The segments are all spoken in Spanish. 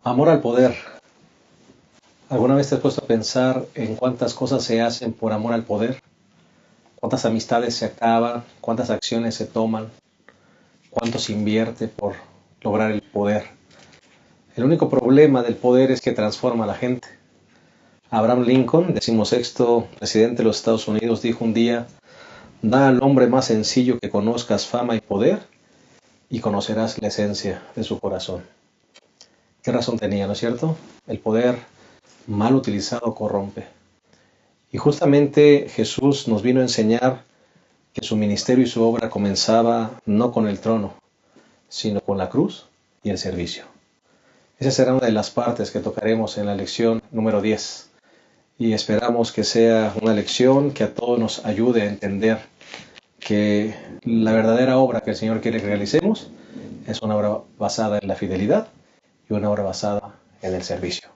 Amor al poder. ¿Alguna vez te has puesto a pensar en cuántas cosas se hacen por amor al poder? ¿Cuántas amistades se acaban? ¿Cuántas acciones se toman? ¿Cuánto se invierte por lograr el poder? El único problema del poder es que transforma a la gente. Abraham Lincoln, 16º presidente de los Estados Unidos, dijo un día: da al hombre más sencillo que conozcas fama y poder y conocerás la esencia de su corazón. ¿Qué razón tenía, no es cierto? El poder mal utilizado corrompe. Y justamente Jesús nos vino a enseñar que su ministerio y su obra comenzaba no con el trono, sino con la cruz y el servicio. Esa será una de las partes que tocaremos en la lección número 10. Y esperamos que sea una lección que a todos nos ayude a entender que la verdadera obra que el Señor quiere que realicemos es una obra basada en la fidelidad y una obra basada en el servicio.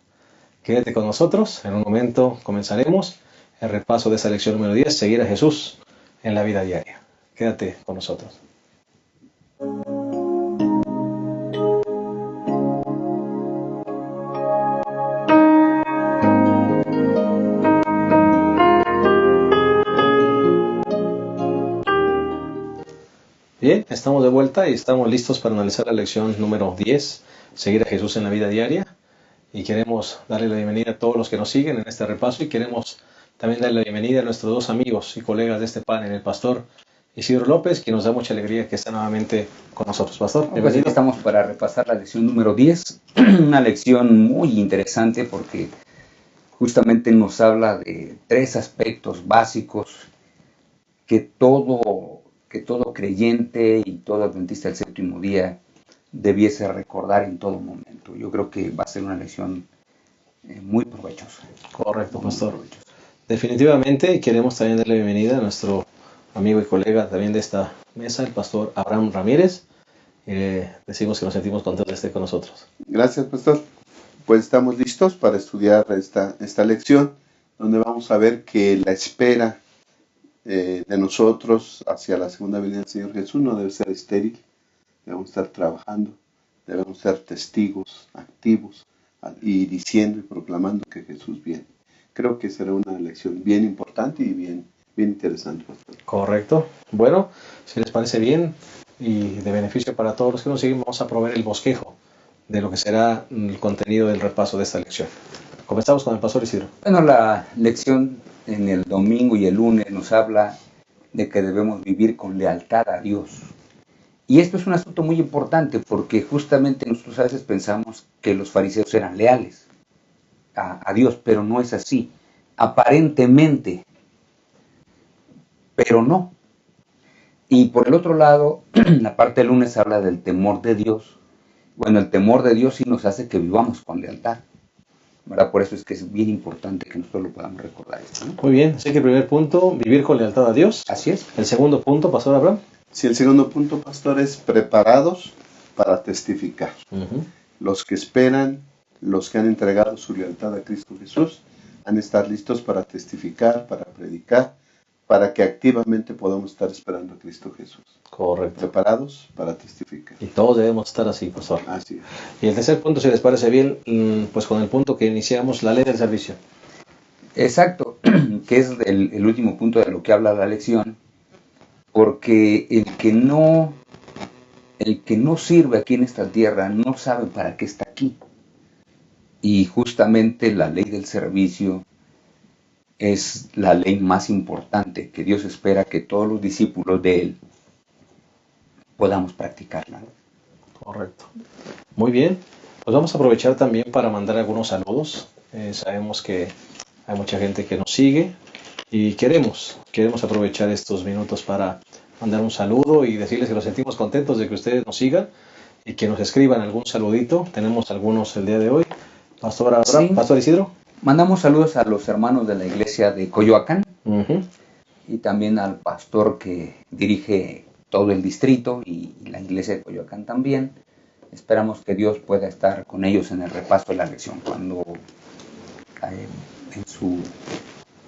Quédate con nosotros, en un momento comenzaremos el repaso de esa lección número 10, seguir a Jesús en la vida diaria. Quédate con nosotros. Bien, estamos de vuelta y estamos listos para analizar la lección número 10, seguir a Jesús en la vida diaria. Y queremos darle la bienvenida a todos los que nos siguen en este repaso y queremos también darle la bienvenida a nuestros dos amigos y colegas de este panel, el pastor Isidro López, que nos da mucha alegría que está nuevamente con nosotros. Pastor, pues aquí estamos para repasar la lección número 10, una lección muy interesante porque justamente nos habla de tres aspectos básicos que todo creyente y todo adventista del séptimo día debiese recordar en todo momento. Yo creo que va a ser una lección muy provechosa. Correcto, pastor. Definitivamente queremos también darle la bienvenida a nuestro amigo y colega también de esta mesa, el pastor Abraham Ramírez. Decimos que nos sentimos contentos de estar con nosotros. Gracias, pastor. Pues estamos listos para estudiar esta lección, donde vamos a ver que la espera de nosotros hacia la segunda venida del Señor Jesús no debe ser estéril. Debemos estar trabajando, debemos ser testigos activos y diciendo y proclamando que Jesús viene. Creo que será una lección bien importante y bien interesante, pastor. Correcto. Bueno, si les parece bien y de beneficio para todos los que nos siguen, vamos a proveer el bosquejo de lo que será el contenido del repaso de esta lección. Comenzamos con el pastor Isidro. Bueno, la lección en el domingo y el lunes nos habla de que debemos vivir con lealtad a Dios. Y esto es un asunto muy importante porque justamente nosotros a veces pensamos que los fariseos eran leales a Dios, pero no es así. Aparentemente, pero no. Y por el otro lado, la parte del lunes habla del temor de Dios. Bueno, el temor de Dios sí nos hace que vivamos con lealtad, ¿verdad? Por eso es que es bien importante que nosotros lo podamos recordar esto, ¿no? Muy bien, así que el primer punto, vivir con lealtad a Dios. Así es. El segundo punto, pastor Abraham. Sí, el segundo punto, pastor, es preparados para testificar. Los que esperan, los que han entregado su lealtad a Cristo Jesús, han de estar listos para testificar, para predicar, para que activamente podamos estar esperando a Cristo Jesús. Correcto. Preparados para testificar. Y todos debemos estar así, pastor. Así es. Y el tercer punto, si les parece bien, pues con el punto que iniciamos, la ley del servicio. Exacto, que es el último punto de lo que habla la lección, porque el que no sirve aquí en esta tierra no sabe para qué está aquí. Y justamente la ley del servicio es la ley más importante que Dios espera que todos los discípulos de Él podamos practicarla. Correcto. Muy bien. Pues vamos a aprovechar también para mandar algunos saludos. Sabemos que hay mucha gente que nos sigue y queremos aprovechar estos minutos para mandar un saludo y decirles que nos sentimos contentos de que ustedes nos sigan y que nos escriban algún saludito. Tenemos algunos el día de hoy. Pastor Abraham, sí. Pastor Isidro. Mandamos saludos a los hermanos de la iglesia de Coyoacán y también al pastor que dirige todo el distrito y la iglesia de Coyoacán también. Esperamos que Dios pueda estar con ellos en el repaso de la lección. Cuando en su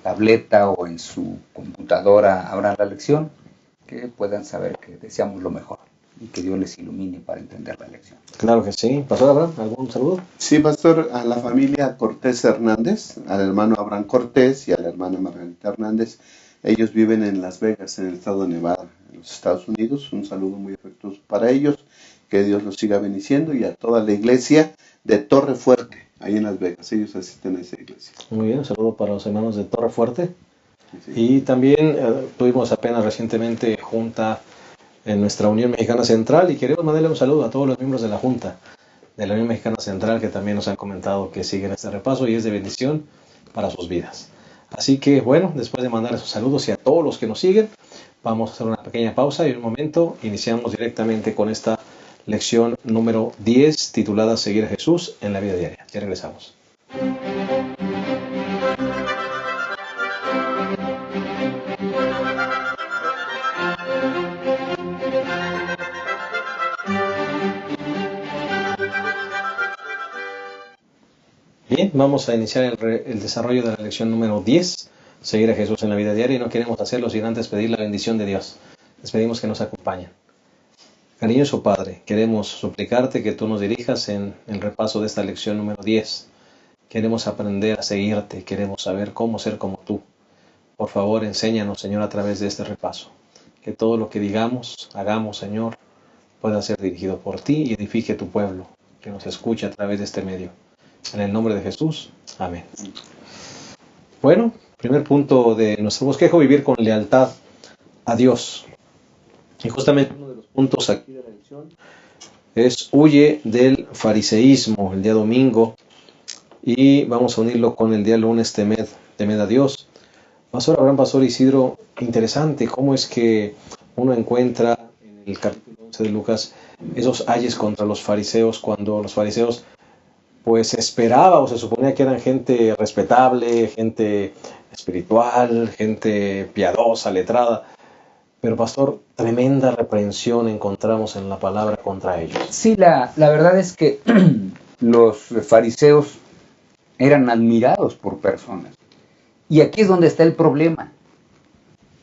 tableta o en su computadora abran la lección, que puedan saber que deseamos lo mejor y que Dios les ilumine para entender la lección. Claro que sí. Pastor Abraham, ¿algún saludo? Sí, pastor, a la familia Cortés Hernández, al hermano Abraham Cortés y a la hermana Margarita Hernández. Ellos viven en Las Vegas, en el estado de Nevada, en los Estados Unidos. Un saludo muy afectuoso para ellos. Que Dios los siga bendiciendo, y a toda la iglesia de Torre Fuerte, ahí en Las Vegas. Ellos asisten a esa iglesia. Muy bien, un saludo para los hermanos de Torre Fuerte. Sí. Y también tuvimos apenas recientemente junta en nuestra Unión Mexicana Central, y queremos mandarle un saludo a todos los miembros de la Junta de la Unión Mexicana Central, que también nos han comentado que siguen este repaso y es de bendición para sus vidas. Así que bueno, después de mandar esos saludos y a todos los que nos siguen, vamos a hacer una pequeña pausa y en un momento iniciamos directamente con esta lección número 10 titulada Seguir a Jesús en la vida diaria. Ya regresamos. Bien, vamos a iniciar el desarrollo de la lección número 10, seguir a Jesús en la vida diaria, y no queremos hacerlo sin antes pedir la bendición de Dios. Les pedimos que nos acompañen. Cariñoso Padre, queremos suplicarte que tú nos dirijas en el repaso de esta lección número 10. Queremos aprender a seguirte, queremos saber cómo ser como tú. Por favor, enséñanos, Señor, a través de este repaso. Que todo lo que digamos, hagamos, Señor, pueda ser dirigido por ti y edifique tu pueblo, que nos escuche a través de este medio. En el nombre de Jesús, amén. Bueno, primer punto de nuestro bosquejo: vivir con lealtad a Dios. Y justamente uno de los puntos aquí de la lección es huye del fariseísmo. El día domingo, y vamos a unirlo con el día lunes, temed a Dios. Pastor Abraham, Pastor Isidro, interesante cómo es que uno encuentra en el capítulo 11 de Lucas esos ayes contra los fariseos, cuando los fariseos pues esperaba o se suponía que eran gente respetable, gente espiritual, gente piadosa, letrada. Pero pastor, tremenda reprensión encontramos en la palabra contra ellos. Sí, la verdad es que los fariseos eran admirados por personas. Y aquí es donde está el problema.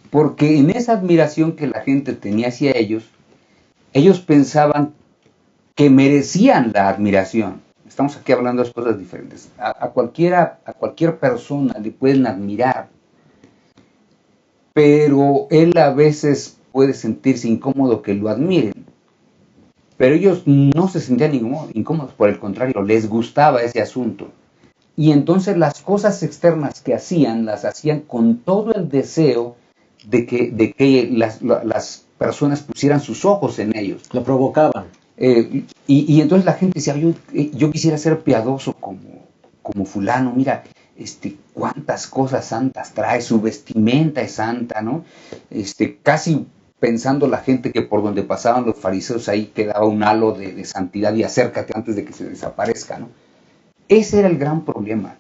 Porque en esa admiración que la gente tenía hacia ellos pensaban que merecían la admiración. Estamos aquí hablando de cosas diferentes. A cualquier persona le pueden admirar, pero él a veces puede sentirse incómodo que lo admiren. Pero ellos no se sentían incómodos, por el contrario, les gustaba ese asunto. Y entonces las cosas externas que hacían, las hacían con todo el deseo de que las personas pusieran sus ojos en ellos. Lo provocaban. Y entonces la gente decía, yo quisiera ser piadoso como fulano, mira, cuántas cosas santas trae, su vestimenta es santa, ¿no? Casi pensando la gente que por donde pasaban los fariseos ahí quedaba un halo de santidad, y acércate antes de que se desaparezca, ¿no? Ese era el gran problema.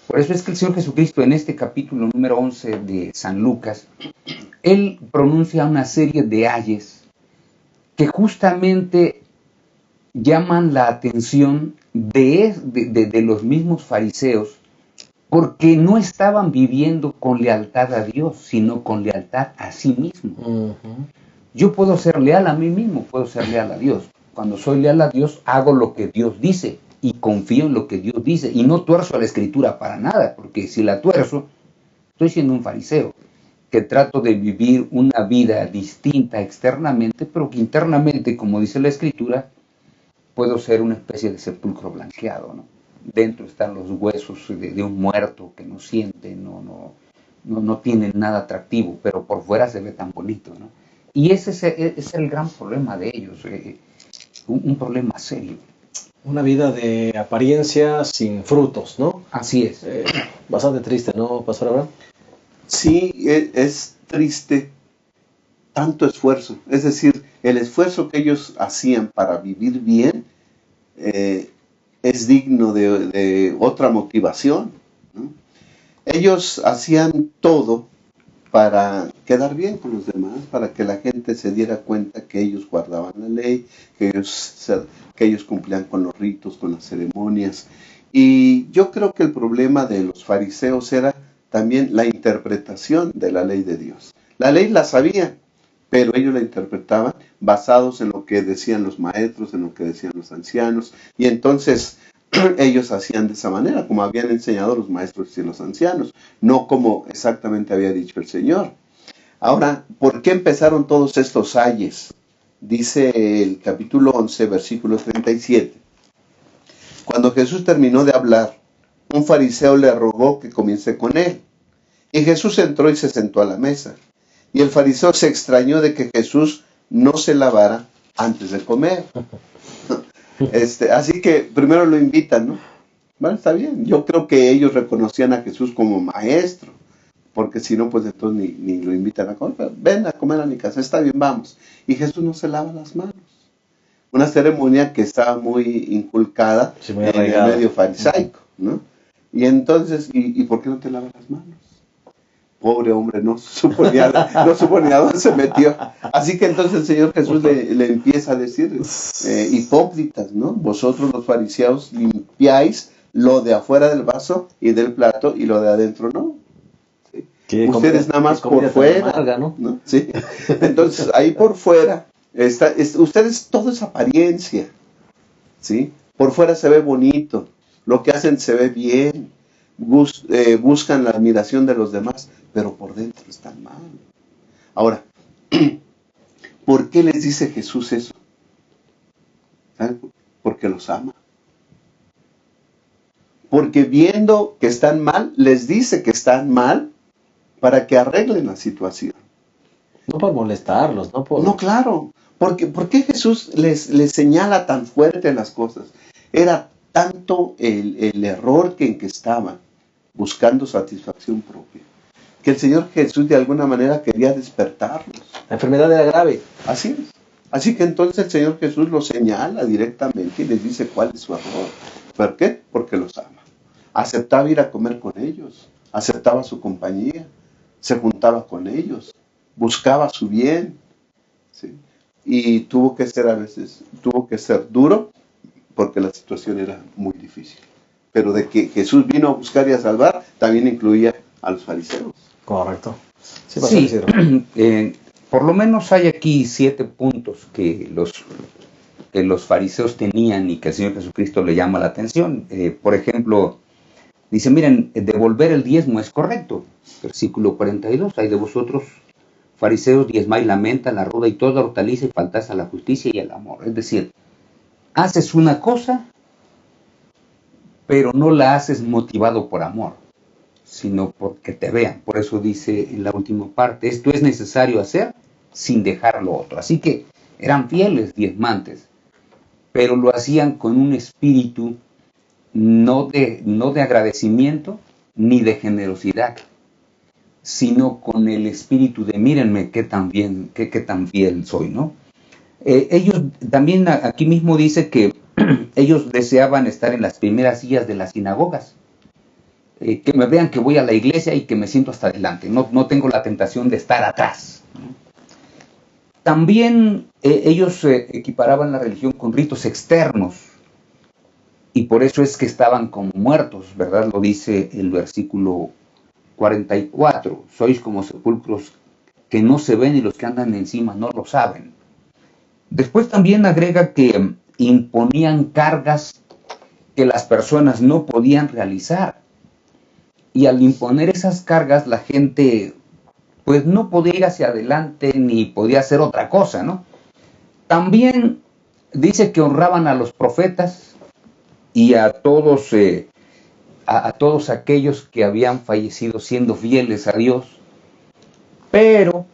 Por eso es que el Señor Jesucristo, en este capítulo número 11 de San Lucas, Él pronuncia una serie de ayes que justamente llaman la atención de los mismos fariseos, porque no estaban viviendo con lealtad a Dios, sino con lealtad a sí mismo. Uh-huh. Yo puedo ser leal a mí mismo, puedo ser leal a Dios. Cuando soy leal a Dios, hago lo que Dios dice y confío en lo que Dios dice, y no tuerzo a la Escritura para nada, porque si la tuerzo, estoy siendo un fariseo, que trato de vivir una vida distinta externamente, pero que internamente, como dice la Escritura, puedo ser una especie de sepulcro blanqueado, ¿no? Dentro están los huesos de un muerto que no siente, no tiene nada atractivo, pero por fuera se ve tan bonito, ¿no? Y ese es el gran problema de ellos, un problema serio. Una vida de apariencia sin frutos, ¿no? Así es. Bastante triste, ¿no, Pastor Abraham? Sí, es triste tanto esfuerzo. Es decir, el esfuerzo que ellos hacían para vivir bien es digno de otra motivación, ¿no? Ellos hacían todo para quedar bien con los demás, para que la gente se diera cuenta que ellos guardaban la ley, que ellos cumplían con los ritos, con las ceremonias. Y yo creo que el problema de los fariseos era también la interpretación de la ley de Dios. La ley la sabían, pero ellos la interpretaban basados en lo que decían los maestros, en lo que decían los ancianos, y entonces ellos hacían de esa manera, como habían enseñado los maestros y los ancianos, no como exactamente había dicho el Señor. Ahora, ¿por qué empezaron todos estos ayes? Dice el capítulo 11, versículo 37. Cuando Jesús terminó de hablar, un fariseo le rogó que comience con él. Y Jesús entró y se sentó a la mesa. Y el fariseo se extrañó de que Jesús no se lavara antes de comer. Así que primero lo invitan, ¿no? Bueno, está bien. Yo creo que ellos reconocían a Jesús como maestro, porque si no, pues entonces ni lo invitan a comer. Pero, ven a comer a mi casa, está bien, vamos. Y Jesús no se lava las manos. Una ceremonia que estaba muy inculcada muy en el medio farisaico, ¿no? Y entonces, ¿y por qué no te lavas las manos? Pobre hombre, no suponía dónde se metió. Así que entonces el Señor Jesús le empieza a decir, hipócritas, ¿no? Vosotros los fariseos limpiáis lo de afuera del vaso y del plato, y lo de adentro no. Ustedes nada más por fuera, amarga, ¿no? ¿Sí? Entonces ahí por fuera, ustedes todo es apariencia, ¿sí? Por fuera se ve bonito, lo que hacen se ve bien, buscan la admiración de los demás, pero por dentro están mal. Ahora, ¿por qué les dice Jesús eso? ¿Saben? Porque los ama. Porque viendo que están mal, les dice que están mal para que arreglen la situación. No por molestarlos, no por... No, claro. ¿Por qué Jesús les señala tan fuerte las cosas? Era tanto el error en que estaban, buscando satisfacción propia, que el Señor Jesús de alguna manera quería despertarlos. La enfermedad era grave. Así es. Así que entonces el Señor Jesús los señala directamente y les dice cuál es su error. ¿Por qué? Porque los ama. Aceptaba ir a comer con ellos, aceptaba su compañía, se juntaba con ellos, buscaba su bien, ¿sí? Y tuvo que ser duro, porque la situación era muy difícil. Pero de que Jesús vino a buscar y a salvar, también incluía a los fariseos. Correcto. Sí, por lo menos hay aquí 7 puntos que los fariseos tenían y que el Señor Jesucristo le llama la atención. Por ejemplo, dice, miren, devolver el diezmo es correcto. Versículo 42, hay de vosotros, fariseos, diezmáis la menta, la ruda y toda hortaliza y faltáis a la justicia y al amor. Es decir, haces una cosa, pero no la haces motivado por amor, sino porque te vean. Por eso dice en la última parte, esto es necesario hacer sin dejar lo otro. Así que eran fieles diezmantes, pero lo hacían con un espíritu no de agradecimiento ni de generosidad, sino con el espíritu de mírenme qué tan fiel soy, ¿no? Ellos también aquí mismo dice que ellos deseaban estar en las primeras sillas de las sinagogas, que me vean que voy a la iglesia y que me siento hasta adelante, no tengo la tentación de estar atrás, ¿no? También ellos equiparaban la religión con ritos externos, y por eso es que estaban como muertos, ¿verdad? Lo dice el versículo 44, sois como sepulcros que no se ven y los que andan encima no lo saben. Después también agrega que imponían cargas que las personas no podían realizar. Y al imponer esas cargas, la gente pues no podía ir hacia adelante ni podía hacer otra cosa, ¿no? También dice que honraban a los profetas y a todos aquellos que habían fallecido siendo fieles a Dios, pero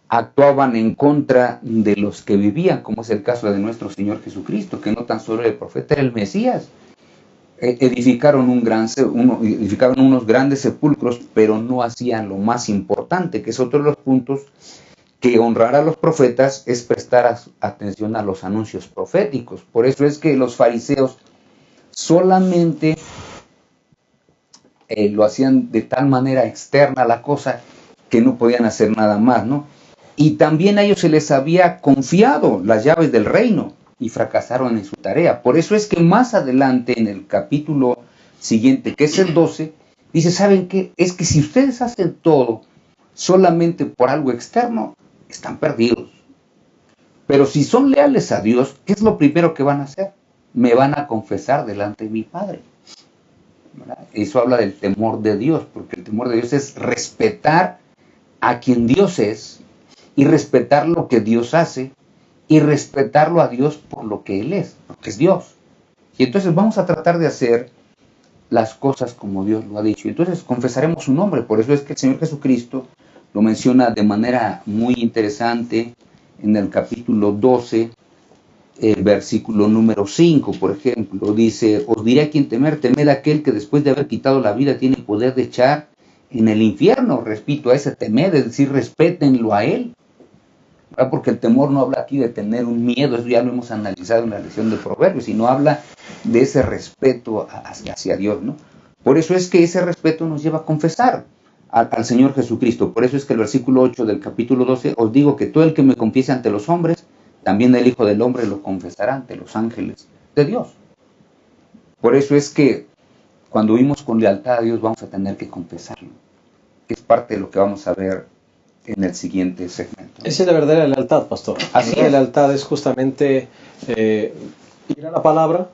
actuaban en contra de los que vivían, como es el caso de nuestro Señor Jesucristo, que no tan solo era el profeta, era el Mesías. Edificaron unos grandes sepulcros, pero no hacían lo más importante, que es otro de los puntos, que honrar a los profetas es prestar atención a los anuncios proféticos. Por eso es que los fariseos solamente lo hacían de tal manera externa la cosa que no podían hacer nada más, ¿no? Y también a ellos se les había confiado las llaves del reino y fracasaron en su tarea. Por eso es que más adelante en el capítulo siguiente, que es el 12, dice, ¿saben qué? Es que si ustedes hacen todo solamente por algo externo, están perdidos. Pero si son leales a Dios, ¿qué es lo primero que van a hacer? Me van a confesar delante de mi Padre. ¿Verdad? Eso habla del temor de Dios, porque el temor de Dios es respetar a quien Dios es y respetar lo que Dios hace y respetarlo a Dios por lo que Él es, porque es Dios. Y entonces vamos a tratar de hacer las cosas como Dios lo ha dicho. Entonces confesaremos su nombre. Por eso es que el Señor Jesucristo lo menciona de manera muy interesante en el capítulo 12, el versículo número 5, por ejemplo. Dice, os diré a quién temer, temed a aquel que después de haber quitado la vida tiene poder de echar en el infierno. Repito, a ese temed, es decir, respétenlo a Él. ¿Verdad? Porque el temor no habla aquí de tener un miedo, eso ya lo hemos analizado en la lección de Proverbios, sino habla de ese respeto hacia Dios, ¿no? Por eso es que ese respeto nos lleva a confesar al Señor Jesucristo. Por eso es que el versículo 8 del capítulo 12, os digo que todo el que me confiese ante los hombres, también el Hijo del Hombre lo confesará ante los ángeles de Dios. Por eso es que cuando vivimos con lealtad a Dios vamos a tener que confesarlo, que es parte de lo que vamos a ver en el siguiente segmento. Esa es la verdadera lealtad, pastor. Así La es. lealtad es justamente ir a la palabra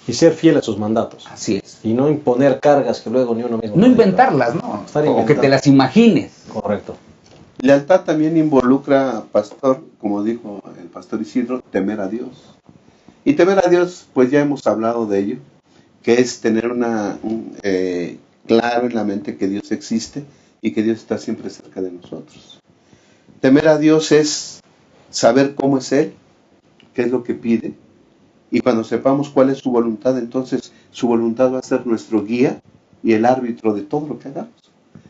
y ser fiel a sus mandatos. Así es. Y no imponer cargas que luego ni uno mismo No puede inventarlas, ¿no? Estar O que inventando. te las imagines. llevar. Correcto. Lealtad también involucra, pastor, como dijo el pastor Isidro, temer a Dios. Y temer a Dios, pues ya hemos hablado de ello, que es tener claro en la mente que Dios existe y que Dios está siempre cerca de nosotros. Temer a Dios es saber cómo es Él, qué es lo que pide, y cuando sepamos cuál es su voluntad, entonces su voluntad va a ser nuestro guía y el árbitro de todo lo que hagamos.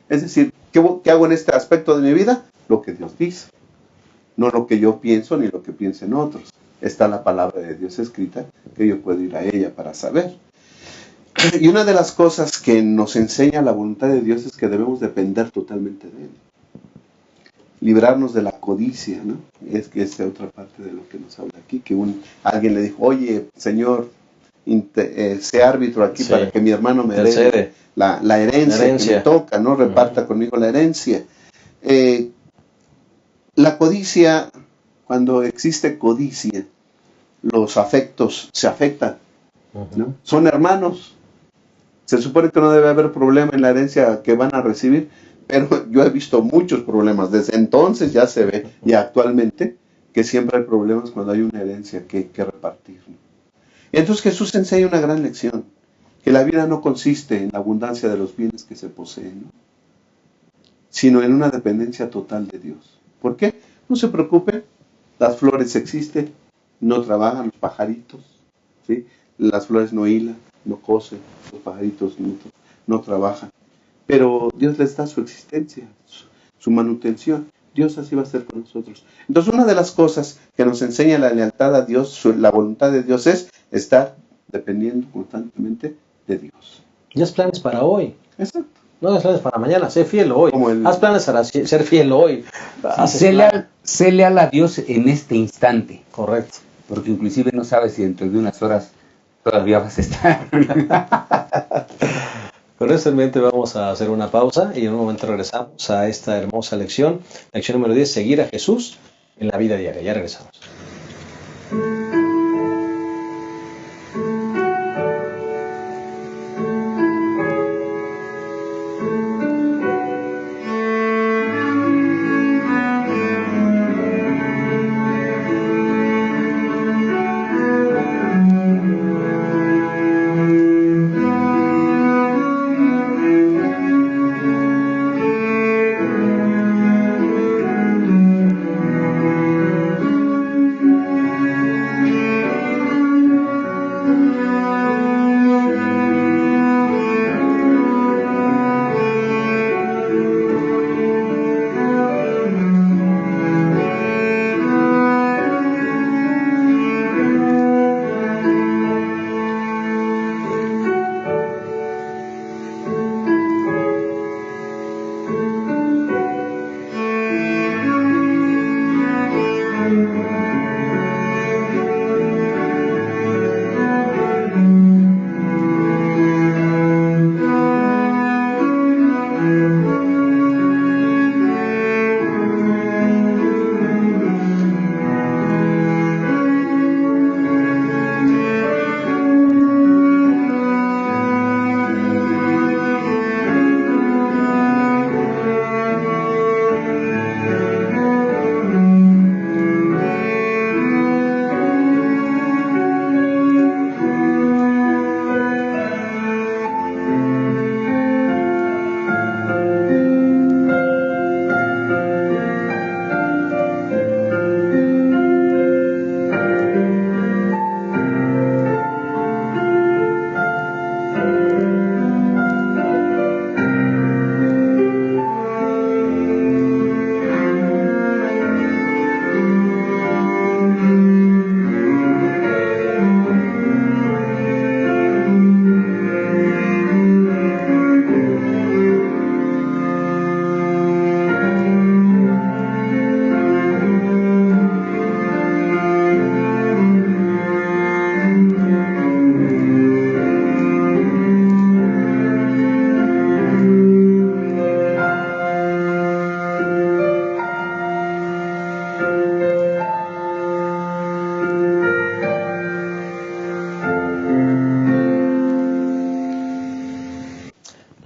Es decir, ¿qué hago en este aspecto de mi vida? Lo que Dios dice, no lo que yo pienso ni lo que piensen otros. Está la palabra de Dios escrita, que yo puedo ir a ella para saber. Y una de las cosas que nos enseña la voluntad de Dios es que debemos depender totalmente de Él. Librarnos de la codicia, ¿no? Es que esa es otra parte de lo que nos habla aquí, que alguien le dijo, oye, Señor, sé árbitro aquí Sí. para que mi hermano me Intercede. dé la herencia que me toca, ¿no? Reparta conmigo la herencia. La codicia, cuando existe codicia, los afectos se afectan, ¿no? Son hermanos. Se supone que no debe haber problema en la herencia que van a recibir, pero yo he visto muchos problemas. Desde entonces ya se ve, y actualmente, que siempre hay problemas cuando hay una herencia que repartir, ¿no? Y entonces Jesús enseña una gran lección, que la vida no consiste en la abundancia de los bienes que se poseen, ¿no? Sino en una dependencia total de Dios. ¿Por qué? No se preocupen, las flores existen, no trabajan los pajaritos, ¿sí? Las flores no hilan, no cosen, los pajaritos no trabajan. Pero Dios les da su existencia, su manutención. Dios así va a ser con nosotros. Entonces, una de las cosas que nos enseña la lealtad a Dios, la voluntad de Dios, es estar dependiendo constantemente de Dios. Y haz planes para hoy. Exacto. No haz planes para mañana. Sé fiel hoy. Haz planes para ser fiel hoy. Sé leal a Dios en este instante. Correcto. Porque inclusive no sabes si dentro de unas horas todavía vas a estar. Con esto en mente vamos a hacer una pausa y en un momento regresamos a esta hermosa lección. Lección número 10, seguir a Jesús en la vida diaria. Ya regresamos.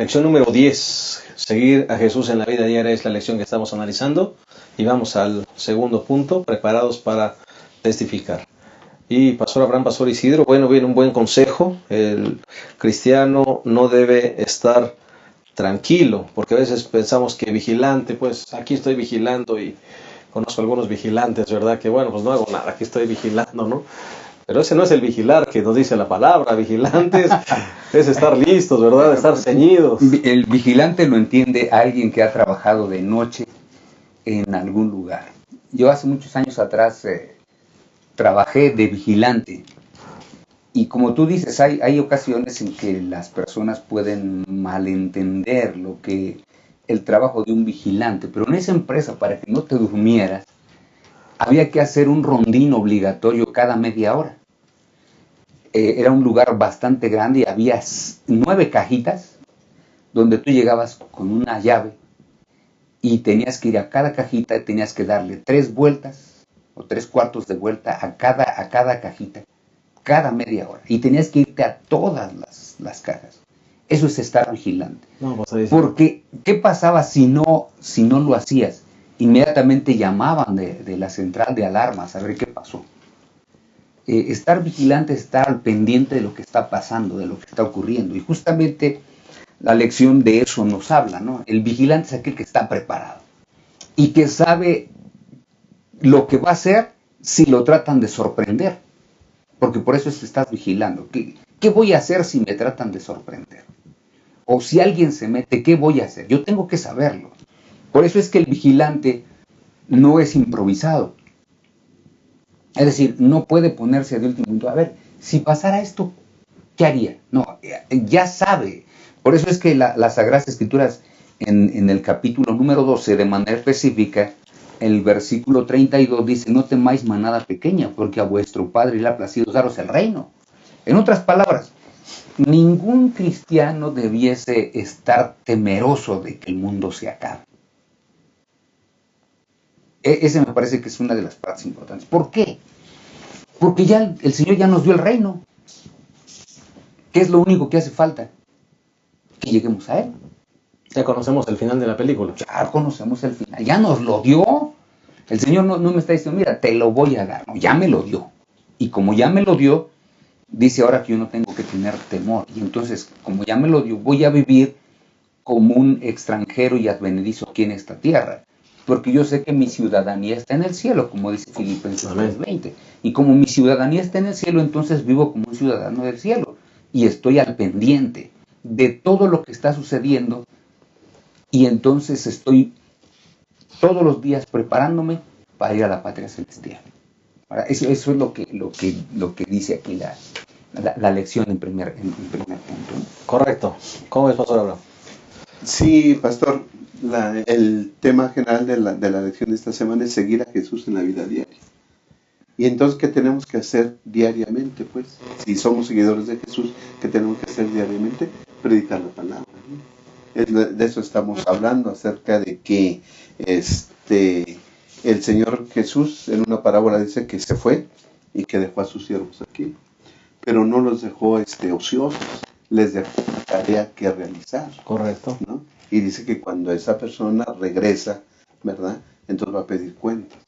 Lección número 10. Seguir a Jesús en la vida diaria es la lección que estamos analizando. Y vamos al segundo punto, preparados para testificar. Y Pastor Abraham, Pastor Isidro, bueno, viene un buen consejo. El cristiano no debe estar tranquilo, porque a veces pensamos que vigilante, pues aquí estoy vigilando y conozco algunos vigilantes, ¿verdad? Que bueno, pues no hago nada, aquí estoy vigilando, ¿no? Pero ese no es el vigilar que nos dice la palabra. Vigilantes es estar listos, ¿verdad? Estar ceñidos. El vigilante lo entiende alguien que ha trabajado de noche en algún lugar. Yo hace muchos años atrás trabajé de vigilante. Y como tú dices, hay ocasiones en que las personas pueden malentender lo que el trabajo de un vigilante. Pero en esa empresa, para que no te durmieras, había que hacer un rondín obligatorio cada media hora. Era un lugar bastante grande y había 9 cajitas donde tú llegabas con una llave y tenías que ir a cada cajita y tenías que darle 3 vueltas o 3/4 de vuelta a cada cajita, cada media hora. Y tenías que irte a todas las cajas. Eso es estar vigilante. No, pues porque, ¿qué pasaba si no lo hacías? Inmediatamente llamaban de la central de alarmas a ver qué pasó. Estar vigilante es estar al pendiente de lo que está pasando, de lo que está ocurriendo. Y justamente la lección de eso nos habla, ¿no? El vigilante es aquel que está preparado y que sabe lo que va a hacer si lo tratan de sorprender. Porque por eso es que estás vigilando. ¿Qué voy a hacer si me tratan de sorprender? O si alguien se mete, ¿qué voy a hacer? Yo tengo que saberlo. Por eso es que el vigilante no es improvisado. Es decir, no puede ponerse de último momento. A ver, si pasara esto, ¿qué haría? No, ya sabe. Por eso es que las Sagradas Escrituras, en el capítulo número 12, de manera específica, el versículo 32 dice: no temáis manada pequeña, porque a vuestro Padre le ha placido daros el reino. En otras palabras, ningún cristiano debiese estar temeroso de que el mundo se acabe. Ese me parece que es una de las partes importantes. ¿Por qué? Porque ya el Señor ya nos dio el reino. ¿Qué es lo único que hace falta? Que lleguemos a Él. Ya conocemos el final de la película. Ya conocemos el final. Ya nos lo dio. El Señor no me está diciendo, mira, te lo voy a dar. No, ya me lo dio. Y como ya me lo dio, dice ahora que yo no tengo que tener temor. Y entonces, como ya me lo dio, voy a vivir como un extranjero y advenedizo aquí en esta tierra. Porque yo sé que mi ciudadanía está en el cielo, como dice Filipenses 3:20. Y como mi ciudadanía está en el cielo, entonces vivo como un ciudadano del cielo. Y estoy al pendiente de todo lo que está sucediendo. Y entonces estoy todos los días preparándome para ir a la patria celestial. Ahora, eso es lo que dice aquí la lección en primer punto. Correcto. ¿Cómo ves, Pastor Abraham? Sí, pastor, el tema general de la lección de esta semana es seguir a Jesús en la vida diaria. Y entonces, ¿qué tenemos que hacer diariamente? Pues, si somos seguidores de Jesús, ¿qué tenemos que hacer diariamente? Predicar la palabra, ¿no? De eso estamos hablando, acerca de que el Señor Jesús en una parábola dice que se fue y que dejó a sus siervos aquí, pero no los dejó ociosos, les dejó una tarea que realizar. Correcto. ¿No? Y dice que cuando esa persona regresa, ¿verdad? Entonces va a pedir cuentas.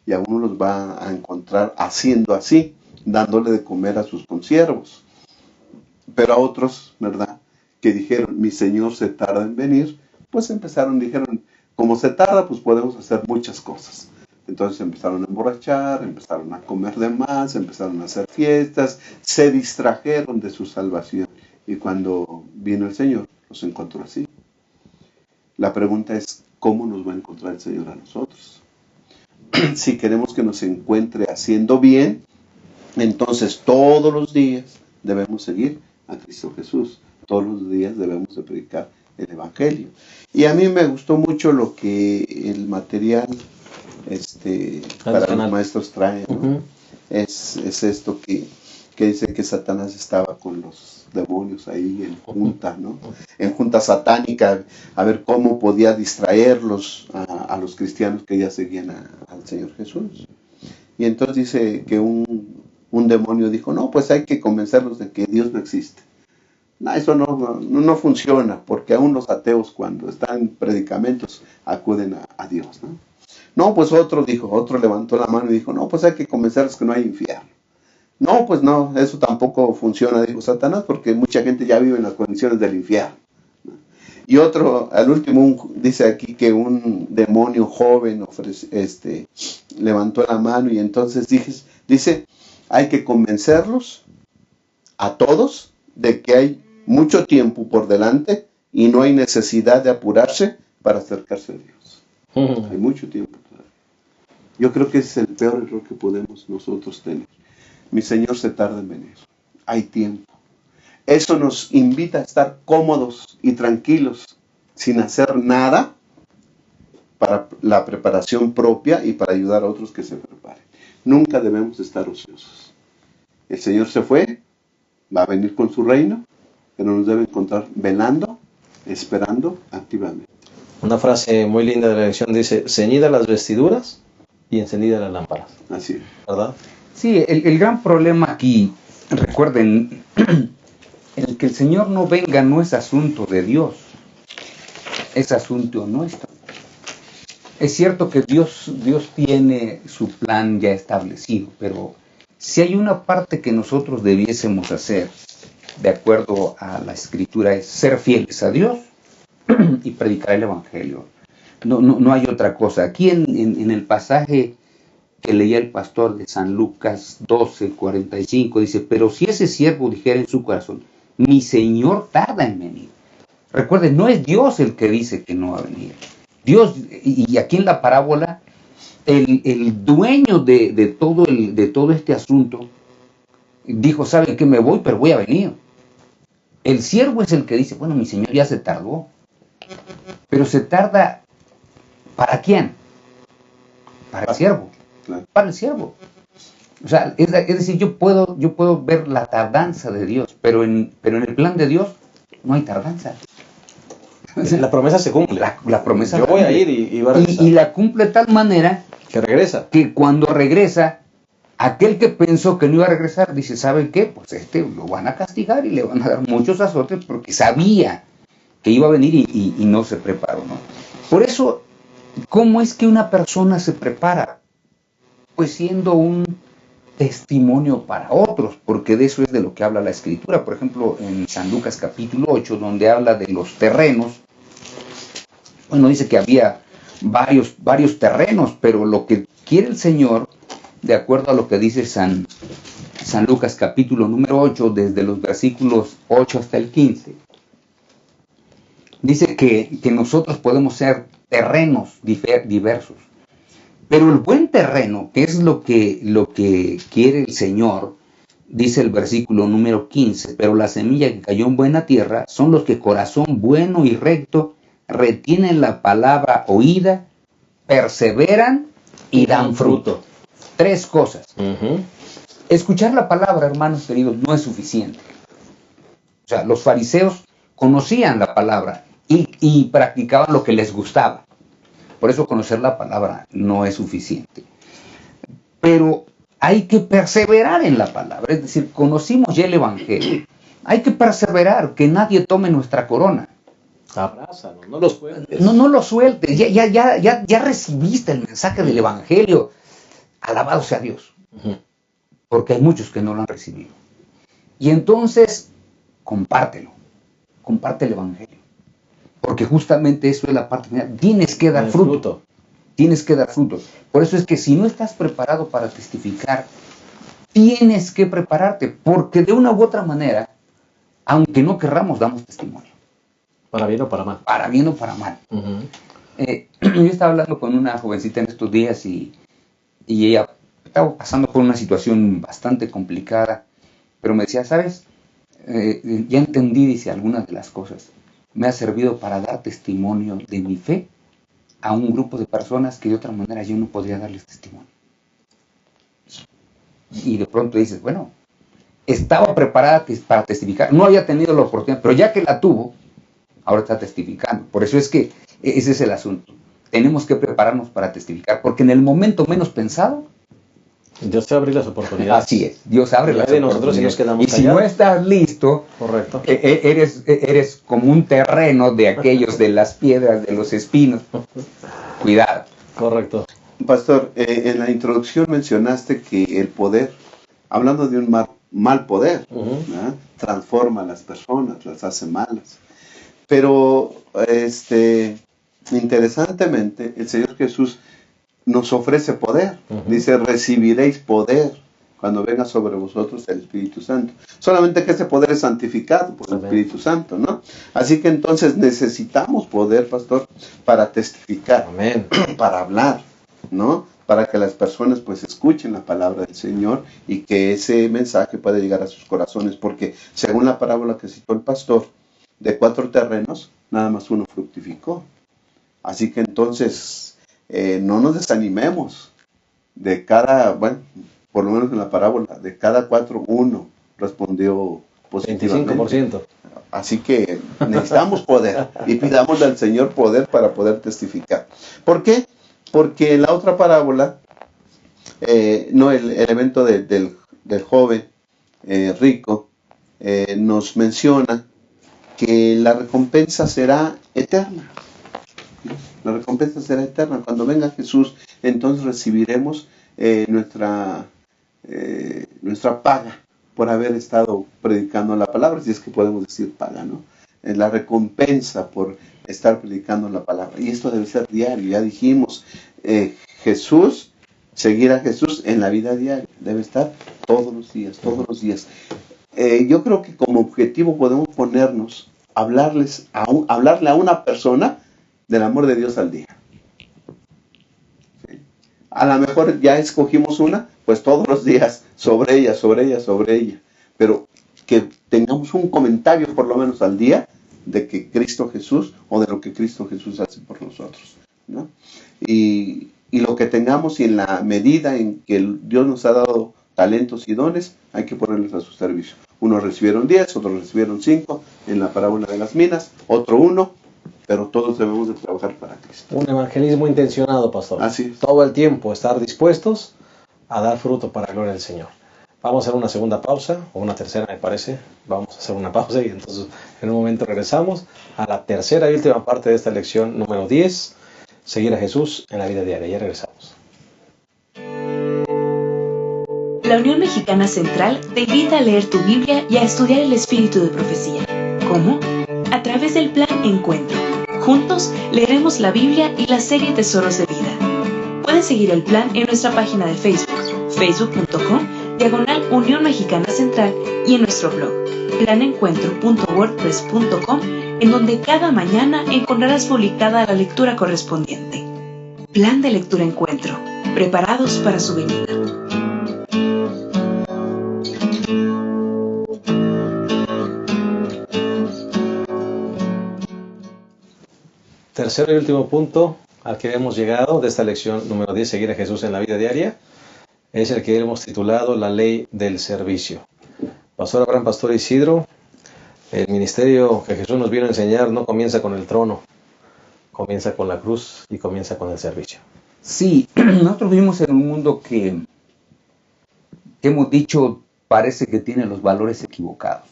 Y a uno los va a encontrar haciendo así, dándole de comer a sus consiervos. Pero a otros, ¿verdad?, que dijeron, mi Señor se tarda en venir, pues dijeron, como se tarda, pues podemos hacer muchas cosas. Entonces empezaron a emborrachar, empezaron a comer de más, empezaron a hacer fiestas, se distrajeron de su salvación. Y cuando vino el Señor, los encontró así. La pregunta es, ¿cómo nos va a encontrar el Señor a nosotros? Si queremos que nos encuentre haciendo bien, entonces todos los días debemos seguir a Cristo Jesús. Todos los días debemos de predicar el Evangelio. Y a mí me gustó mucho lo que el material para los maestros trae, ¿no? Uh-huh. Es esto que dice que Satanás estaba con los demonios ahí en junta, ¿no? En junta satánica, a ver cómo podía distraerlos a los cristianos que ya seguían al Señor Jesús. Y entonces dice que un demonio dijo, no, pues hay que convencerlos de que Dios no existe. No, eso no funciona, porque aún los ateos cuando están en predicamentos acuden a Dios, ¿no? No, pues otro levantó la mano y dijo, no, pues hay que convencerles que no hay infierno. No, pues no, eso tampoco funciona, dijo Satanás, porque mucha gente ya vive en las condiciones del infierno. Y otro, al último, dice aquí que un demonio joven levantó la mano y entonces dice, hay que convencerlos a todos de que hay mucho tiempo por delante y no hay necesidad de apurarse para acercarse a Dios. Hay mucho tiempo todavía. Yo creo que ese es el peor error que podemos nosotros tener. Mi Señor se tarda en venir. Hay tiempo. Eso nos invita a estar cómodos y tranquilos, sin hacer nada para la preparación propia y para ayudar a otros que se preparen. Nunca debemos estar ociosos. El Señor se fue, va a venir con su reino, pero nos debe encontrar velando, esperando activamente. Una frase muy linda de la lección dice, ceñidas las vestiduras y encendidas las lámparas. Así es. ¿Verdad? Sí, el gran problema aquí, recuerden, el que el Señor no venga no es asunto de Dios, es asunto nuestro. Es cierto que Dios tiene su plan ya establecido, pero si hay una parte que nosotros debiésemos hacer, de acuerdo a la Escritura, es ser fieles a Dios y predicar el Evangelio. No hay otra cosa. Aquí en el pasaje que leía el pastor de San Lucas 12:45, dice, pero si ese siervo dijera en su corazón, mi Señor tarda en venir. Recuerden, no es Dios el que dice que no va a venir. Dios, y aquí en la parábola, el dueño de todo este asunto, dijo, ¿saben qué? Me voy, pero voy a venir. El siervo es el que dice, bueno, mi Señor ya se tardó. Pero se tarda, ¿para quién? Para el siervo. Claro. Para el siervo. O sea, es decir, yo puedo ver la tardanza de Dios, pero en el plan de Dios no hay tardanza. La promesa se cumple. La promesa yo voy a ir y va a regresar. y la cumple de tal manera que regresa. Que cuando regresa, aquel que pensó que no iba a regresar, dice, ¿saben qué? Pues lo van a castigar y le van a dar muchos azotes porque sabía que iba a venir y no se preparó, ¿no? Por eso, ¿cómo es que una persona se prepara? Pues siendo un testimonio para otros, porque de eso es de lo que habla la Escritura. Por ejemplo, en San Lucas capítulo 8, donde habla de los terrenos, bueno, dice que había varios terrenos, pero lo que quiere el Señor, de acuerdo a lo que dice San Lucas capítulo número 8, desde los versículos 8 hasta el 15, dice que nosotros podemos ser terrenos diversos. Pero el buen terreno, que es lo que quiere el Señor, dice el versículo número 15, pero la semilla que cayó en buena tierra son los que corazón bueno y recto retienen la palabra oída, perseveran y dan fruto. 3 cosas. Escuchar la palabra, hermanos queridos, no es suficiente. O sea, los fariseos conocían la palabra y practicaban lo que les gustaba. Por eso conocer la palabra no es suficiente. Pero hay que perseverar en la palabra. Es decir, conocimos ya el Evangelio. Hay que perseverar, que nadie tome nuestra corona. Abrázalo, no lo sueltes. No lo sueltes. Ya recibiste el mensaje del Evangelio. Alabado sea Dios. Porque hay muchos que no lo han recibido. Y entonces, compártelo. Comparte el Evangelio. Porque justamente eso es la parte final. Tienes que dar fruto. Tienes que dar fruto. Por eso es que si no estás preparado para testificar, tienes que prepararte. Porque de una u otra manera, aunque no querramos, damos testimonio. Para bien o para mal. Para bien o para mal. Yo estaba hablando con una jovencita en estos días y ella estaba pasando por una situación bastante complicada. Pero me decía, ¿sabes? Ya entendí, dice, algunas de las cosas. Me ha servido para dar testimonio de mi fe a un grupo de personas que de otra manera yo no podría darles testimonio. Y de pronto dices, bueno, estaba preparada para testificar, no había tenido la oportunidad, pero ya que la tuvo, ahora está testificando. Por eso es que ese es el asunto. Tenemos que prepararnos para testificar, porque en el momento menos pensado, Dios te abre las oportunidades. Así es, Dios abre las de nosotros oportunidades. si nos quedamos Y si no estás listo, correcto, eres como un terreno de aquellos de las piedras, de los espinos. Cuidado. correcto. Pastor, en la introducción mencionaste que el poder, hablando de un mal poder, ¿verdad? Transforma a las personas, las hace malas. Pero, interesantemente, el Señor Jesús nos ofrece poder. Dice, recibiréis poder cuando venga sobre vosotros el Espíritu Santo. Solamente que ese poder es santificado por el Espíritu Santo, ¿no? Así que entonces necesitamos poder, pastor, para testificar, Amén, para hablar, ¿no? Para que las personas pues escuchen la palabra del Señor y que ese mensaje pueda llegar a sus corazones, porque según la parábola que citó el pastor, de 4 terrenos, nada más 1 fructificó. Así que entonces, no nos desanimemos. De cada, bueno, por lo menos en la parábola, de cada 4, 1 respondió positivamente. 25%. Así que necesitamos poder y pidámosle al Señor poder para poder testificar. ¿Por qué? Porque en la otra parábola, el evento del joven rico nos menciona que la recompensa será eterna. La recompensa será eterna. Cuando venga Jesús, entonces recibiremos nuestra paga por haber estado predicando la palabra, si es que podemos decir paga, ¿no? La recompensa por estar predicando la palabra. Y esto debe ser diario. Ya dijimos, seguir a Jesús en la vida diaria. Debe estar todos los días, todos los días. Yo creo que como objetivo podemos ponernos hablarle a una persona del amor de Dios al día. ¿Sí? A lo mejor ya escogimos una, pues todos los días sobre ella. Pero que tengamos un comentario por lo menos al día de que Cristo Jesús o de lo que Cristo Jesús hace por nosotros, ¿no? Y lo que tengamos y en la medida en que Dios nos ha dado talentos y dones, hay que ponerlos a su servicio. Unos recibieron 10, otros recibieron 5 en la parábola de las minas, otro 1, pero todos debemos de trabajar para Cristo. Un evangelismo intencionado, pastor. Así es. Todo el tiempo estar dispuestos a dar fruto para la gloria del Señor. Vamos a hacer una segunda pausa, o una tercera me parece. Vamos a hacer una pausa y entonces en un momento regresamos a la tercera y última parte de esta lección número 10, seguir a Jesús en la vida diaria. Ya regresamos. La Unión Mexicana Central te invita a leer tu Biblia y a estudiar el espíritu de profecía. ¿Cómo? A través del Plan Encuentro. Juntos leeremos la Biblia y la serie Tesoros de Vida. Puedes seguir el plan en nuestra página de Facebook, facebook.com/Unión Mexicana Central, y en nuestro blog, planencuentro.wordpress.com, en donde cada mañana encontrarás publicada la lectura correspondiente. Plan de Lectura Encuentro. Preparados para su venida. Tercer y último punto al que hemos llegado de esta lección número 10, seguir a Jesús en la vida diaria, es el que hemos titulado la ley del servicio. Pastor Abraham, Pastor Isidro, el ministerio que Jesús nos vino a enseñar no comienza con el trono, comienza con la cruz y comienza con el servicio. Sí, nosotros vivimos en un mundo que hemos dicho parece que tiene los valores equivocados.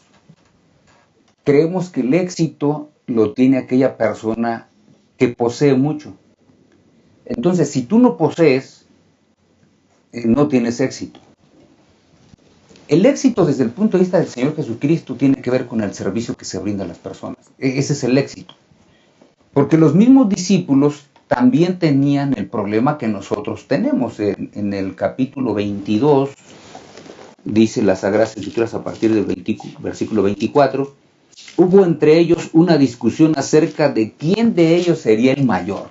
Creemos que el éxito lo tiene aquella persona que posee mucho. Entonces, si tú no posees, no tienes éxito. El éxito desde el punto de vista del Señor Jesucristo tiene que ver con el servicio que se brinda a las personas. Ese es el éxito. Porque los mismos discípulos también tenían el problema que nosotros tenemos. En el capítulo 22, dice las Sagradas Escrituras a partir del versículo 24, hubo entre ellos una discusión acerca de quién de ellos sería el mayor.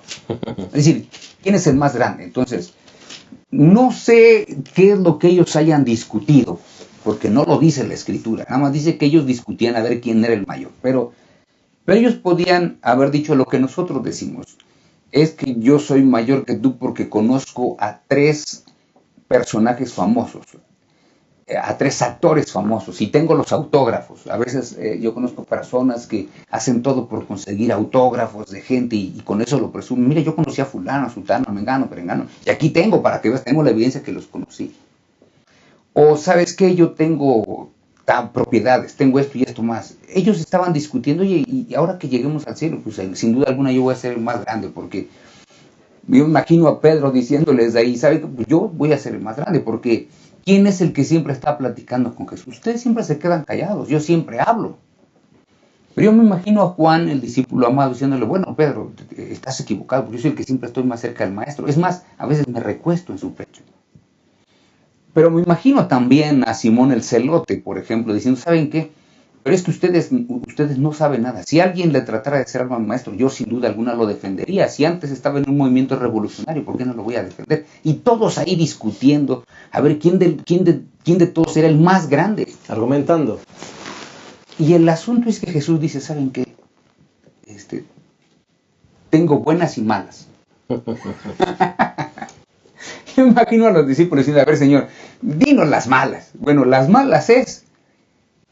Es decir, quién es el más grande. Entonces, no sé qué es lo que ellos hayan discutido, porque no lo dice la Escritura. Nada más dice que ellos discutían a ver quién era el mayor. Pero ellos podían haber dicho lo que nosotros decimos. Es que yo soy mayor que tú porque conozco a 3 personajes famosos, a 3 actores famosos, y tengo los autógrafos. A veces yo conozco personas que hacen todo por conseguir autógrafos de gente y con eso lo presumen. Mira, yo conocí a fulano, a sultano, a mengano, perengano, y aquí tengo, para que veas, tengo la evidencia que los conocí. O ¿sabes qué? Yo tengo propiedades, tengo esto y esto más. Ellos estaban discutiendo, oye, y ahora que lleguemos al cielo, pues sin duda alguna yo voy a ser el más grande, porque yo imagino a Pedro diciéndoles de ahí, ¿sabe qué? Pues yo voy a ser el más grande, porque ¿quién es el que siempre está platicando con Jesús? Ustedes siempre se quedan callados, yo siempre hablo. Pero yo me imagino a Juan, el discípulo amado, diciéndole, bueno, Pedro, estás equivocado, porque yo soy el que siempre estoy más cerca del maestro. Es más, a veces me recuesto en su pecho. Pero me imagino también a Simón el Celote, por ejemplo, diciendo, ¿saben qué? Pero es que ustedes no saben nada. Si alguien le tratara de ser algo al maestro, yo sin duda alguna lo defendería. Si antes estaba en un movimiento revolucionario, ¿por qué no lo voy a defender? Y todos ahí discutiendo, a ver quién de todos era el más grande. Argumentando. Y el asunto es que Jesús dice, ¿saben qué? Tengo buenas y malas. Yo imagino a los discípulos diciendo, a ver, Señor, dinos las malas. Bueno, las malas es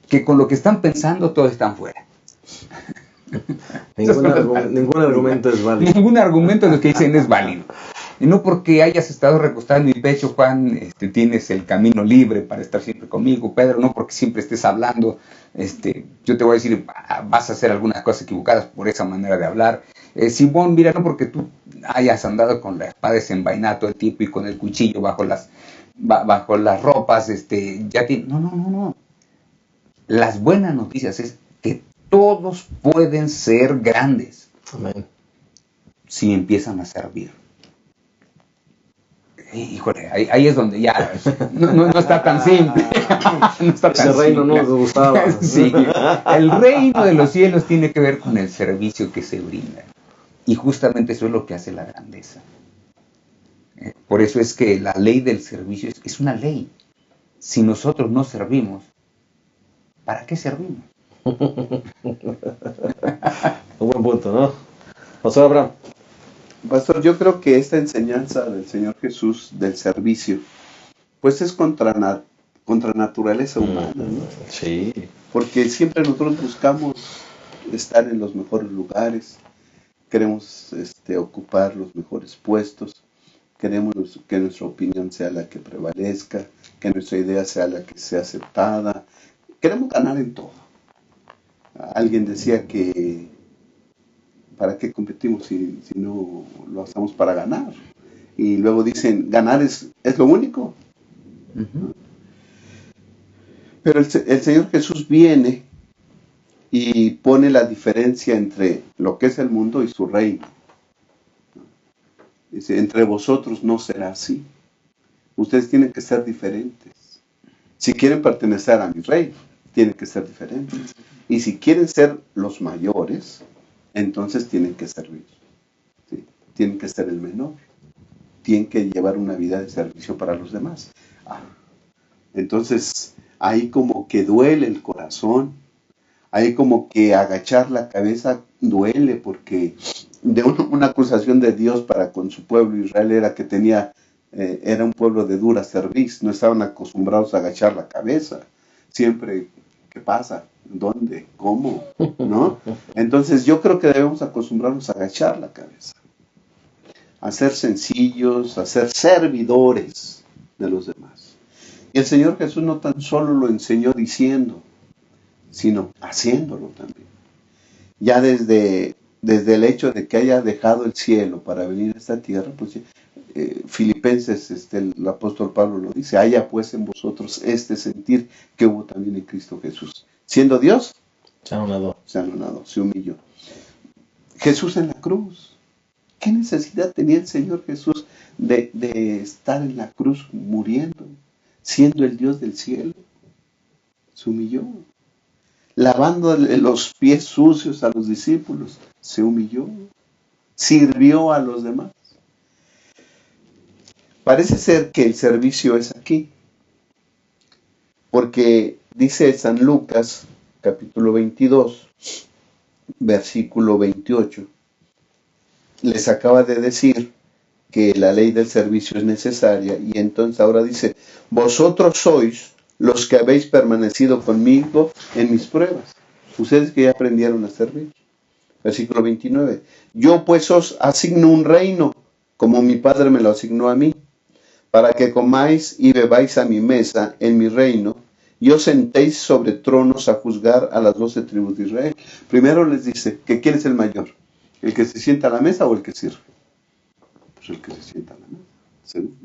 que con lo que están pensando todos están fuera. Ningún argumento es válido. Ningún argumento de lo que dicen es válido. Y no porque hayas estado recostado en mi pecho, Juan, tienes el camino libre para estar siempre conmigo. Pedro, no porque siempre estés hablando, yo te voy a decir, vas a hacer algunas cosas equivocadas por esa manera de hablar. Simón, mira, no porque tú hayas andado con la espada desenvainada todo el tiempo y con el cuchillo bajo las ropas, No. Las buenas noticias es que todos pueden ser grandes. Amén. Si empiezan a servir. Híjole, ahí es donde ya no está tan simple. No está tan Ese reino simple. no nos gustaba. Sí, el reino de los cielos tiene que ver con el servicio que se brinda. Y justamente eso es lo que hace la grandeza. Por eso es que la ley del servicio es una ley. Si nosotros no servimos, ¿para qué servimos? Un buen punto, ¿no? Pastor Abraham. Pastor, yo creo que esta enseñanza del Señor Jesús del servicio, pues es contra naturaleza humana, ¿no? Sí. Porque siempre nosotros buscamos estar en los mejores lugares, queremos ocupar los mejores puestos, queremos que nuestra opinión sea la que prevalezca, que nuestra idea sea la que sea aceptada, queremos ganar en todo. Alguien decía que ¿para qué competimos si no lo hacemos para ganar? Y luego dicen, ganar es lo único. Uh-huh. Pero el Señor Jesús viene y pone la diferencia entre lo que es el mundo y su reino. Dice, entre vosotros no será así. Ustedes tienen que ser diferentes. Si quieren pertenecer a mi reino, tienen que ser diferentes. Y si quieren ser los mayores, entonces tienen que servir. ¿Sí? Tienen que ser el menor. Tienen que llevar una vida de servicio para los demás. Entonces, ahí como que duele el corazón. Ahí como que agachar la cabeza duele, porque de una acusación de Dios para con su pueblo Israel era que era un pueblo de dura cerviz. No estaban acostumbrados a agachar la cabeza. Siempre, ¿qué pasa? ¿Dónde? ¿Cómo? ¿No? Entonces yo creo que debemos acostumbrarnos a agachar la cabeza, a ser sencillos, a ser servidores de los demás. Y el Señor Jesús no tan solo lo enseñó diciendo, sino haciéndolo también. Ya desde el hecho de que haya dejado el cielo para venir a esta tierra, pues Filipenses, el apóstol Pablo lo dice, haya pues en vosotros este sentir que hubo también en Cristo Jesús. Siendo Dios, se anonadó, se humilló. Jesús en la cruz. ¿Qué necesidad tenía el Señor Jesús de estar en la cruz muriendo, siendo el Dios del cielo? Se humilló. Lavándole los pies sucios a los discípulos, se humilló. Sirvió a los demás. Parece ser que el servicio es aquí, porque dice San Lucas, capítulo 22, versículo 28, les acaba de decir que la ley del servicio es necesaria, y entonces ahora dice, vosotros sois los que habéis permanecido conmigo en mis pruebas, ustedes que ya aprendieron a servir. Versículo 29, yo pues os asigno un reino, como mi Padre me lo asignó a mí, para que comáis y bebáis a mi mesa en mi reino, y os sentéis sobre tronos a juzgar a las 12 tribus de Israel. Primero les dice que ¿quién es el mayor? ¿El que se sienta a la mesa o el que sirve? Pues el que se sienta a la mesa. Segundo.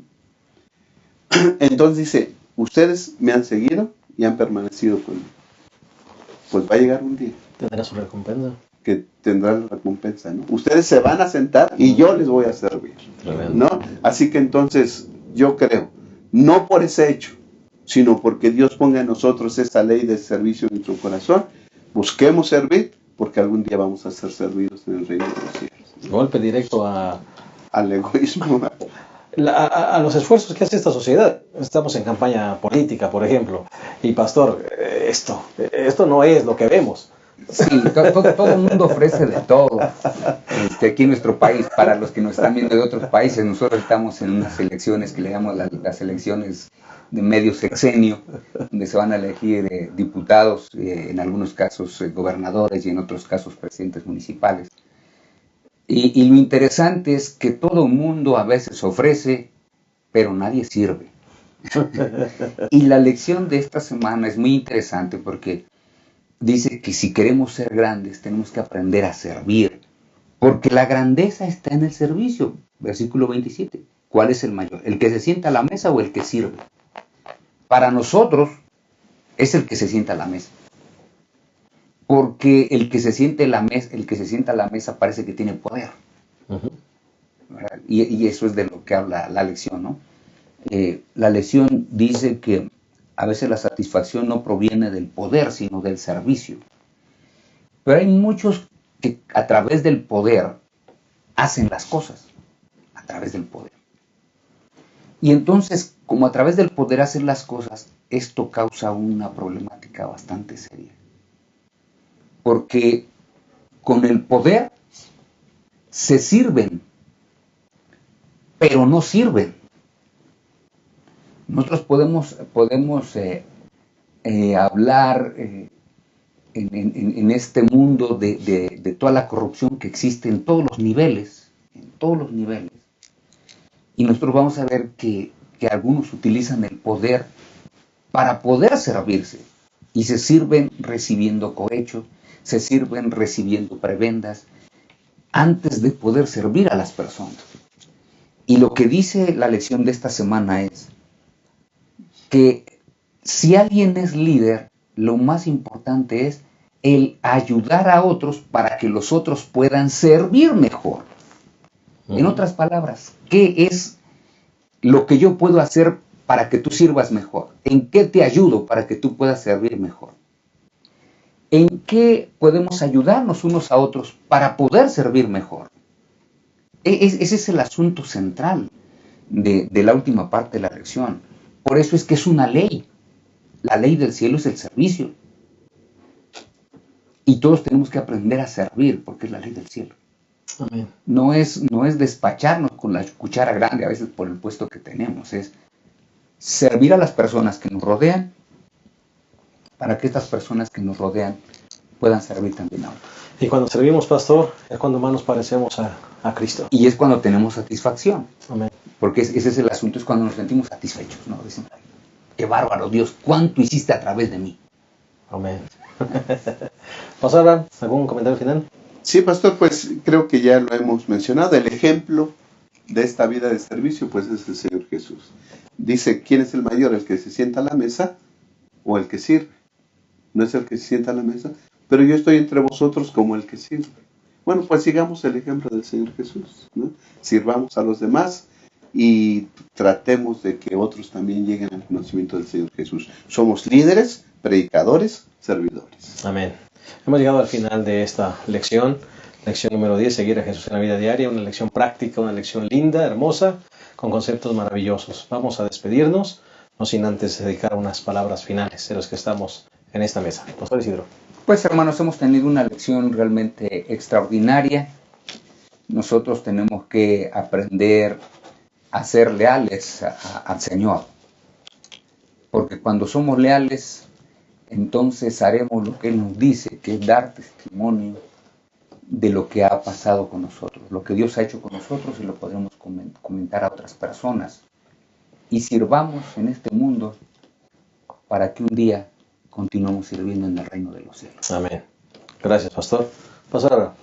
Entonces dice, ustedes me han seguido y han permanecido conmigo. Pues va a llegar un día Tendrá su recompensa. que tendrán la recompensa, ¿no? Ustedes se van a sentar y yo les voy a servir, ¿no? Así que entonces yo creo, no por ese hecho, sino porque Dios ponga en nosotros esa ley de servicio en nuestro corazón, busquemos servir, porque algún día vamos a ser servidos en el reino de los cielos. Golpe directo Al egoísmo. a los esfuerzos que hace esta sociedad. Estamos en campaña política, por ejemplo, y pastor, esto no es lo que vemos. Sí, todo el mundo ofrece de todo. Aquí en nuestro país, para los que nos están viendo de otros países, nosotros estamos en unas elecciones que le llamamos las elecciones de medio sexenio, donde se van a elegir diputados, en algunos casos gobernadores y en otros casos presidentes municipales. Y lo interesante es que todo el mundo a veces ofrece, pero nadie sirve. Y la lección de esta semana es muy interesante porque dice que si queremos ser grandes tenemos que aprender a servir, porque la grandeza está en el servicio. Versículo 27. ¿Cuál es el mayor? ¿El que se sienta a la mesa o el que sirve? Para nosotros es el que se sienta a la mesa. Porque el que se siente a la mesa parece que tiene poder. Uh-huh. Y eso es de lo que habla la lección, ¿no? La lección dice que a veces la satisfacción no proviene del poder, sino del servicio. Pero hay muchos que a través del poder hacen las cosas, a través del poder. Y entonces, como a través del poder hacen las cosas, esto causa una problemática bastante seria. Porque con el poder se sirven, pero no sirven. Nosotros podemos hablar en este mundo de toda la corrupción que existe en todos los niveles, y nosotros vamos a ver que algunos utilizan el poder para poder servirse, y se sirven recibiendo cohecho, se sirven recibiendo prebendas, antes de poder servir a las personas. Y lo que dice la lección de esta semana es que si alguien es líder, lo más importante es el ayudar a otros para que los otros puedan servir mejor. En otras palabras, ¿qué es lo que yo puedo hacer para que tú sirvas mejor? ¿En qué te ayudo para que tú puedas servir mejor? ¿En qué podemos ayudarnos unos a otros para poder servir mejor? Ese es el asunto central de la última parte de la lección. Por eso es que es una ley. La ley del cielo es el servicio. Y todos tenemos que aprender a servir, porque es la ley del cielo. Amén. No es despacharnos con la cuchara grande a veces por el puesto que tenemos. Es servir a las personas que nos rodean para que estas personas que nos rodean puedan servir también a otros. Y cuando servimos, pastor, es cuando más nos parecemos a Cristo. Y es cuando tenemos satisfacción. Amén. Porque ese es el asunto, es cuando nos sentimos satisfechos, ¿no? Dicen, qué bárbaro, Dios, ¿cuánto hiciste a través de mí? Amén. Pastor Abraham, ¿algún comentario final? Sí, pastor, pues creo que ya lo hemos mencionado. El ejemplo de esta vida de servicio, pues es el Señor Jesús. Dice, ¿quién es el mayor? ¿El que se sienta a la mesa o el que sirve? No es el que se sienta a la mesa, pero yo estoy entre vosotros como el que sirve. Bueno, pues sigamos el ejemplo del Señor Jesús, ¿no? Sirvamos a los demás y tratemos de que otros también lleguen al conocimiento del Señor Jesús. Somos líderes, predicadores, servidores. Amén. Hemos llegado al final de esta lección número 10, seguir a Jesús en la vida diaria, una lección práctica, una lección linda, hermosa, con conceptos maravillosos. Vamos a despedirnos, no sin antes dedicar unas palabras finales de los que estamos en esta mesa. Pastor Isidro. Pues hermanos, hemos tenido una lección realmente extraordinaria. Nosotros tenemos que aprender a ser leales al Señor. Porque cuando somos leales, entonces haremos lo que Él nos dice, que es dar testimonio de lo que ha pasado con nosotros, lo que Dios ha hecho con nosotros, y lo podremos comentar a otras personas. y sirvamos en este mundo para que un día continuemos sirviendo en el reino de los cielos. Amén. Gracias, pastor. Pastor Abraham.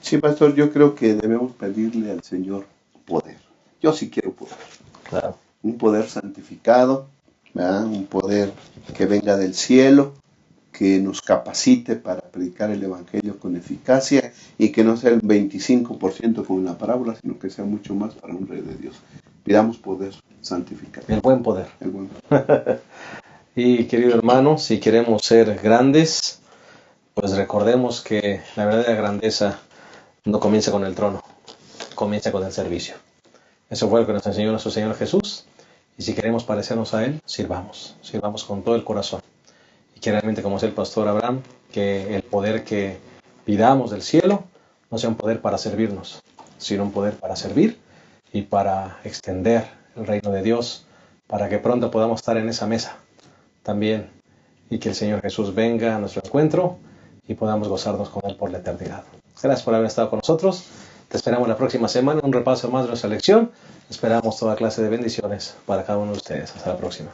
Sí, pastor, yo creo que debemos pedirle al Señor poder. Yo sí quiero poder. Claro. Un poder santificado, ¿verdad? Un poder que venga del cielo, que nos capacite para predicar el Evangelio con eficacia y que no sea el 25% como en la parábola, sino que sea mucho más para un rey de Dios. Pidamos poder santificado. El buen poder. El buen poder. Y querido hermano, si queremos ser grandes, pues recordemos que la verdadera grandeza no comienza con el trono, comienza con el servicio. Eso fue lo que nos enseñó nuestro Señor Jesús. Y si queremos parecernos a Él, sirvamos con todo el corazón. Y que realmente, como decía el pastor Abraham, que el poder que pidamos del cielo no sea un poder para servirnos, sino un poder para servir y para extender el reino de Dios, para que pronto podamos estar en esa mesa también, y que el Señor Jesús venga a nuestro encuentro y podamos gozarnos con Él por la eternidad. Gracias por haber estado con nosotros. Te esperamos la próxima semana, un repaso más de nuestra lección. Esperamos toda clase de bendiciones para cada uno de ustedes. Hasta la próxima.